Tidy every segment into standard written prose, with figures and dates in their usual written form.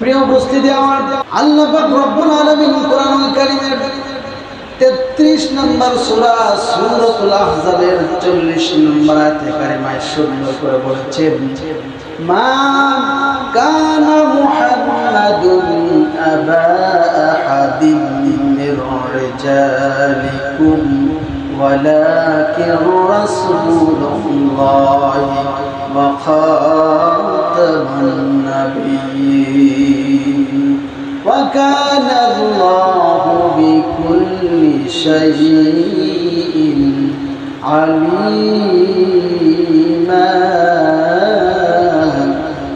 প্রিয় উপস্থিতি আমার, আল্লাহ পাক রব্বুল আলামিন কোরআনুল কারীমের 33 নম্বর সূরা সূরাতুল আহজাবের 40 নম্বর আয়াতে কারিমায় সুন্দর করে বলেছেন, মা কানা মুহাম্মাদুন আবা আহাদিন মির রিজালিকুম ওয়ালাকিন রাসূলুল্লাহি ওয়া খাতামান নাবিয়্যিন ওয়া কানা আল্লাহু বিকুল্লি শাইইন আলীমা।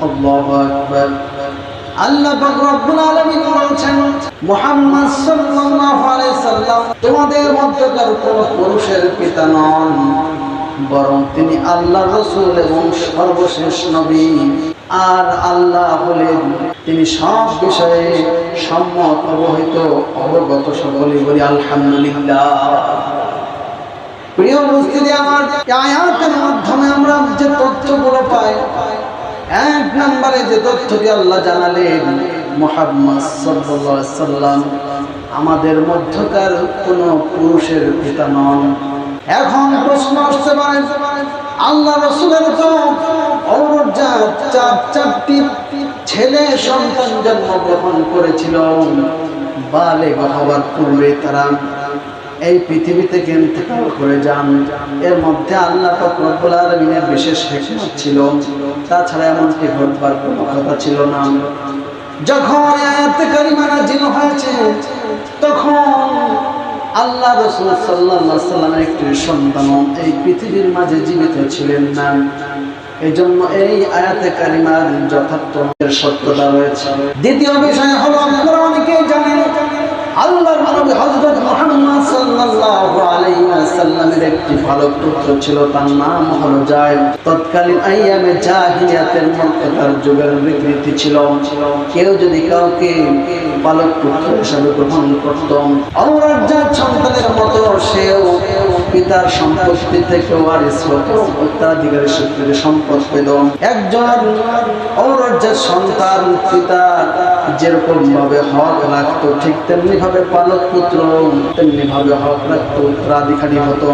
আল্লাহু আকবার। আল্লাহ পাক রব্বুল আলামিন বলেছেন, মুহাম্মদ সাল্লাল্লাহু আলাইহি সাল্লাম তোমাদের মধ্যকার কোন পুরুষের পিতা নন, বরং তিনি আল্লাহর রাসূল এবং সর্বশেষ নবী। আর আল্লাহ হলেন তিনি সব বিষয়ে সম্যক অবগত। সকলে বলি আলহামদুলিল্লাহ। প্রিয় উপস্থিতি আমার, আয়াতের মাধ্যমে আমরা যে তথ্যগুলো পাই, এক নম্বরে যে তথ্যটি আল্লাহ জানালেন, মুহাম্মদ সাল্লাল্লাহু আলাইহি সাল্লাম আমাদের মধ্যকার কোন পুরুষের পিতা নন। এখন প্রশ্ন আসতে পারে, আল্লাহ রাসূলের তো চারটি ছেলে সন্তান জন্মগ্রহণ করেছিল, বালেগ হওয়ার পূর্বে তারা এই পৃথিবী থেকে ইন্তেকাল করে যান। এর মধ্যে আল্লাহ পাক রব্বুল আলামিনের বিশেষ হিকমত ছিল, তাছাড়া এমনটি ঘটবার কোনো কথা ছিল না। যখন আয়াতে কারিমা নাযিল হয়েছে, তখন আল্লাহ রাসূল সাল্লাল্লাহু আলাইহি সাল্লামের একটি সন্তান এই পৃথিবীর মাঝে জীবিত ছিলেন না। এজন্য এই আয়াতে কারিমার যথার্থ সত্যতা রয়েছে। দ্বিতীয় বিষয় হলো, আপনারা অনেকেই জানেন আল্লাহর নবী হযরত মুহাম্মদ সাল্লাল্লাহু আলাইহি ওয়াসাল্লামের একটি পালক পুত্র ছিল, তার নাম হলো যায়েদ। তৎকালীন আইয়ামে জাহিলিয়াতের মধ্যে তার যুগের রীতি ছিল, কেউ যদি কাউকে পালক পুত্র হিসেবে গ্রহণ করত, ঔরজাত সন্তানের মতো সেও পিতার সম্পত্তি থেকে ওয়ারিস হতো, উত্তরাধিকারী সূত্রে সম্পদ পেল। একজন ঔরজাত সন্তান পিতার যেরকম ভাবে হক রাখতো, ঠিক তেমনি ভাবে পালক পুত্র তেমনি ভাবে হক রাখতো, উত্তরাধিকারী হতো।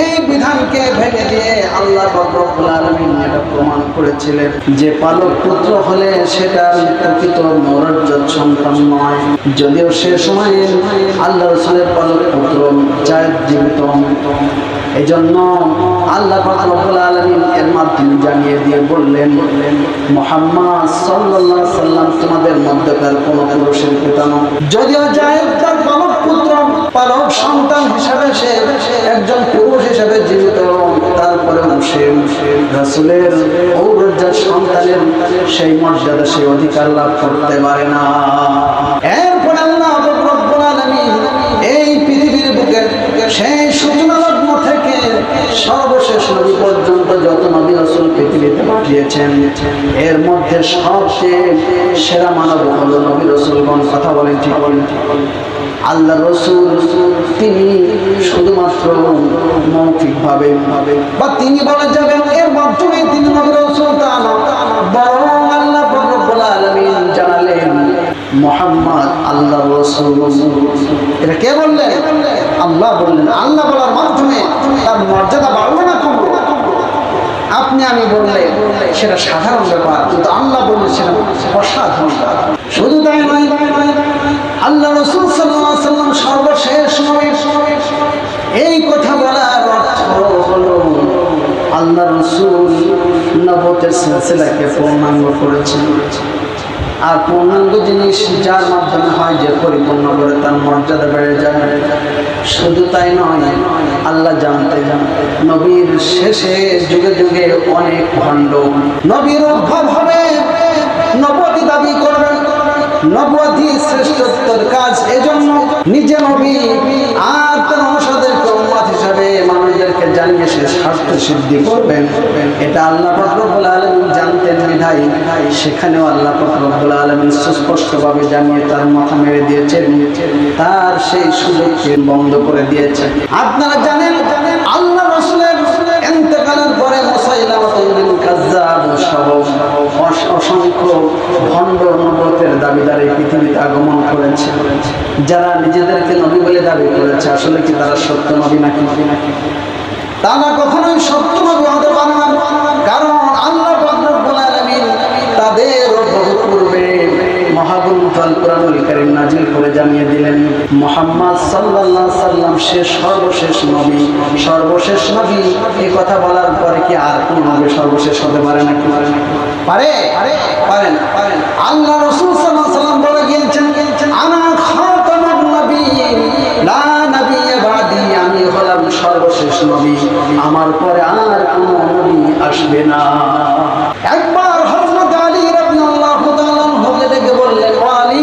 এই বিধানকে ভেঙে দিয়ে আল্লাহ রব্বুল আলামিন এটা প্রমাণ করেছিলেন যে পালক পুত্র হলে সেটা প্রকৃত ঔরজাত সন্তান নয়। যদিও সে সময়ে আল্লাহ রাসূলের পালক পুত্র যায়েদ জীবিত। এই জন্য আল্লাহ পাক রব্বুল আলামিন এর মাধ্যমে জানিয়ে দিয়ে বললেন, মুহাম্মদ সাল্লাল্লাহু আলাইহি সাল্লাম তোমাদের মধ্যকার কোন পুরুষের পিতা নন। যদিও যায়েদ তার পালক পুত্র, পালক সন্তান হিসেবে সে একজন পুরুষ হিসেবে জীবিত, তারপরেও সে রাসূলের ঔরজাত সন্তানের সেই মর্যাদা, সেই অধিকার লাভ করতে পারে না। এরপর আল্লাহ রব্বুল আলামিন এই পৃথিবীর বুকে সেই সূচনা লগ্ন থেকে সর্বশেষ নবী পর্যন্ত যত নবী রাসূল পৃথিবীতে পাঠিয়েছেন, এর মধ্যে সবচেয়ে সেরা মানব হলো নবী রাসূলগণ। কথা বলেন ঠিক বলেন? আল্লাহ রাসূল তিনি শুধুমাত্র মৌখিকভাবে বা তিনি বলে যাবেন এর মাধ্যমে তিনি নবী রাসূল তা না, বরং আল্লাহ রব্বুল আলামিন জানালেন মুহাম্মদ আল্লাহ রাসূল। এটা কে বললেন? আল্লাহ বললেন। আল্লাহ বলার মাধ্যমে তার মর্যাদা বাড়বে না কমবে? আপনি আমি বললে সেটা সাধারণ ব্যাপার, কিন্তু আল্লাহ বললে সেটা অসাধারণ। শুধু তাই নয়, আল্লাহ রাসূল সাল্লাল্লাহু আলাইহি ওয়াসাল্লাম সর্বশেষ নবী। এই কথা বলার অর্থ হলো আল্লাহ রাসূল নবুয়তের সিলসিলাকে পূর্ণাঙ্গ করেছেন। আর পূর্ণাঙ্গ জিনিস যার মাধ্যমে হয়, যে পরিপূর্ণ করে তার মর্যাদা বেড়ে যায়। শুধু তাই নয়, আল্লাহ জানতে নবীর শেষে যুগে যুগে অনেক ভণ্ড নবীর উদ্ভব হবে, নবুয়তি দাবি করবেন, নবুয়তি শ্রেষ্ঠত্বের কাজ। এজন্য নিজে নবী আর তার অনুসারীদেরকে উম্মত হিসেবে মানুষদেরকে জানিয়ে সে স্বার্থ সিদ্ধি করবেন, এটা আল্লাহ পাক রব্বুল আলামিন জানতেন বিধায় সেখানেও আল্লাহ পাক রব্বুল আলামিন সুস্পষ্টভাবে জানিয়ে তার মাথা মেরে দিয়েছেন, তার সেই সুযোগকে বন্ধ করে দিয়েছেন। আপনারা জানেন আল্লাহ রাসূলের ইন্তেকালের পরে মুসাইলামাতুল কাযযাব সহ অসংখ্য ভণ্ড নবুয়তের দাবি পৃথিবীতে আগমন করেছে। যারা নিজেদেরকে নবী বলে দাবি করেছে, আসলে কি তারা সত্য নবী নাকি? তারা কখনোই সত্য নবী হতে পারে না, কারণ আল্লাহ রব্বুল আলামিন তাদের বহু পূর্বে মহাগ্রন্থ আল কোরআনুল কারীম নাযিল করে জানিয়ে দিলেন মুহাম্মদ সাল্লাল্লাহু আলাইহি সাল্লাম সর্বশেষ নবী। সর্বশেষ নবী এই কথা বলার পরে কি আর কোন নবী সর্বশেষ হতে পারে নাকি? পারে না। আল্লাহ রাসূল সাল্লাল্লাহু আলাইহি সাল্লাম বলে গিয়েছেন, আনা খাতামুন নবিয়্যিন লা নাবিয়্যা বাদি, আমি হলাম সর্বশেষ নবী, আমার পরে আর কোন নবী আসবে না। একবার হযরত আলী রাদিয়াল্লাহু তাআলা আনহুকে ডেকে বললেন, ও আলী,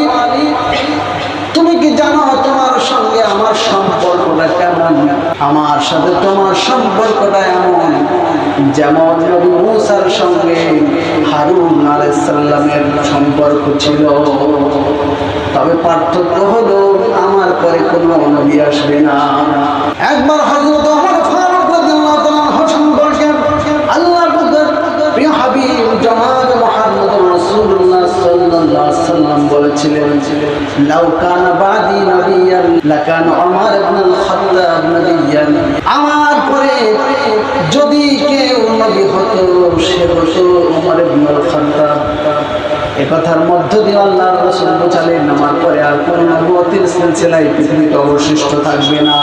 তুমি কি জানো তোমার সঙ্গে আমার সম্পর্কটা কেমন? আমার সাথে তোমার সম্পর্কটা এমন যেমন নবী মূসার সঙ্গে হারুন আলাইহিস সালামের সম্পর্ক ছিল, তবে পার্থক্য হলো আমার পরে কোনো নবী আসবে না। একবার হযরত ওমর ফারুক রাদিয়াল্লাহু তাআলা আনহু সম্পর্কে আল্লাহর প্রিয় হাবিব জনাব মুহাম্মদুর রাসূলুল্লাহ সাল্লাল্লাহু আলাইহি ওয়াসাল্লাম বলেছিলেন, লাউ কানা বাদি নবিয়ান লাকানা ওমর ইবনুল খাত্তাব নবিয়ান, আমার পরে যদি কেউ নবী হতো সে হতো ওমর ইবনুল খাত্তাব। এই কথার মধ্য দিয়ে আল্লাহর রাসূল বোঝালেন, আমার পরে আর কোন নবুয়তের সিলসিলায় পৃথিবীতে অবশিষ্ট থাকবে না।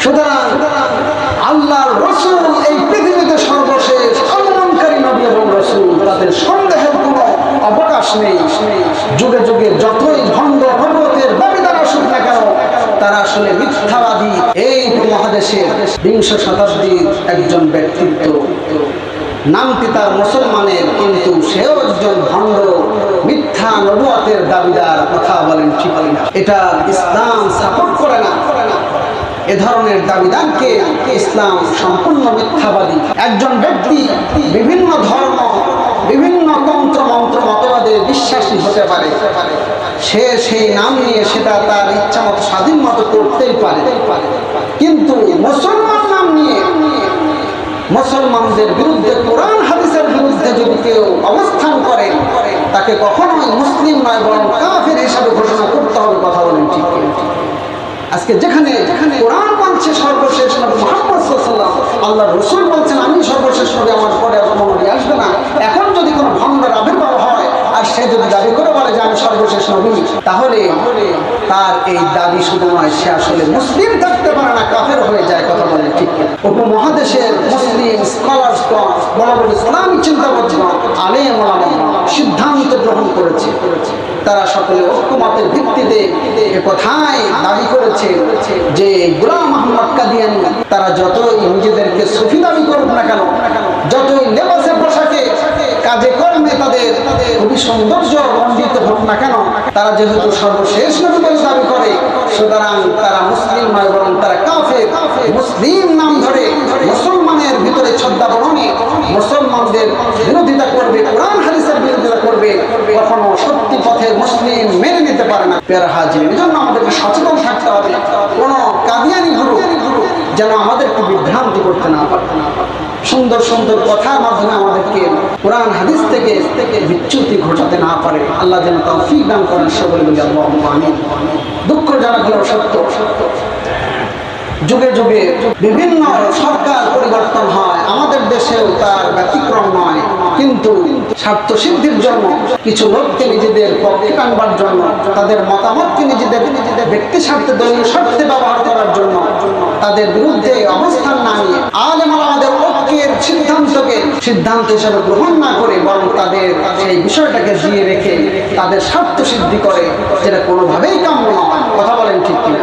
সুতরাং আল্লাহর রাসূল এই পৃথিবীতে সর্বশেষ আগমনকারী নবী এবং রাসূল, তাদের সন্দেহের কোনো অবকাশ নেই। যুগে যুগে যতই ভণ্ড নবুয়তের দাবিদার আসুক না কেন, তারা আসলে মিথ্যাবাদী। এই উপমহাদেশের বিংশ শতাব্দীর একজন ব্যক্তিত্ব, নামটি তার মুসলমানের, কিন্তু সেও একজন ভণ্ড মিথ্যা নবুয়তের দাবিদার। কথা বলেন ঠিক না? এটা ইসলাম সাপোর্ট করে না। এ ধরনের দাবিদারকে ইসলাম সম্পূর্ণ মিথ্যাবাদী। একজন ব্যক্তি বিভিন্ন ধর্ম, বিভিন্ন তন্ত্র মন্ত্র মতবাদে বিশ্বাসী হতে পারে, সে সেই নাম নিয়ে সেটা তার ইচ্ছা মতো স্বাধীন মতো করতেই পারে, কিন্তু মুসলমান নাম নিয়ে মুসলমানদের বিরুদ্ধে, কোরআন হাদিসের বিরুদ্ধে যদি কেউ অবস্থান করে, তাকে কখনোই মুসলিম নয় বরং কাফের হিসাবে ঘোষণা করতে হবে। কথা বলেন ঠিক? আজকে যেখানে কোরআন বলছে সর্বশেষ নবী মুহাম্মদ সাল্লাল্লাহু আলাইহি ওয়াসাল্লাম, আল্লাহর রাসূল বলছেন আমি সর্বশেষ নবী, আমার পরে আর কোনো নবী আসবে না, এখন যদি কোনো ভণ্ডের আবির্ভাব হয় আর সে যদি দাবি করে বলে যে আমি সর্বশেষ নবী, তাহলে তার এই দাবি শুধু নয়, সে আসলে মুসলিম থাকতে পারে না, কাফের হয়ে যায়। কথা বলে ঠিক? উপমহাদেশের মুসলিম স্কলারগণ, বড় বড় ইসলামী চিন্তাবিদগণ, আলেম ওলামা সিদ্ধান্ত গ্রহণ করেছে। তারা সকলে ঐক্যমতের ভিত্তিতে কথাই দাবি করেছে যে গোলাম আহমদ কাদিয়ানী তারা যতই নিজেদেরকে সুফি দাবি করুক না কেন, যতই লেবাসে পোশাকে কাজে কর্মে তাদের খুবই সৌন্দর্য মণ্ডিত হোক না কেন, তারা যেহেতু সর্বশেষ নবী বলে দাবি করে, সুতরাং তারা মুসলিম নয় বরং তারা কাফের। মুসলিম নাম ধরে মুসলমানের ভিতরে ছদ্মাবরণে মুসলমানদের বিরোধিতা করবে, কোরআন হাদিসের বিরোধিতা করবে, কখনো সত্যি পথের মুসলিম মেনে নিতে পারে না। প্যারা হাজির, এই জন্য আমাদেরকে সচেতন থাকতে হবে, কোনো কাদিয়ানি গুরু যেন আমাদেরকে বিভ্রান্তি করতে না পারে, সুন্দর সুন্দর কথার মাধ্যমে আমাদেরকে কোরআন হাদিস থেকে বিচ্যুতি ঘটাতে না পারে। আল্লাহ যেন তৌফিক দান করেন। সকলে বলি আল্লাহুম্মা আমিন। দুঃখজনক হলো সত্য, যুগে যুগে বিভিন্ন সরকার পরিবর্তন হয়, আমাদের দেশেও তার ব্যতিক্রম নয়, কিন্তু স্বার্থ সিদ্ধির জন্য কিছু লোককে নিজেদের পক্ষে টানবার জন্য, তাদের মতামতকে নিজেদের ব্যক্তি স্বার্থে, দলীয় স্বার্থে ব্যবহার করার জন্য তাদের বিরুদ্ধে অবস্থান না নিয়ে আলেম আমাদের ঐক্যের সিদ্ধান্ত হিসাবে গ্রহণ না করে বরং তাদের সেই বিষয়টাকে দিয়ে রেখে তাদের স্বার্থ সিদ্ধি করে, যেটা কোনোভাবেই কাম্য নয়। কথা বলেন ঠিক কিনা?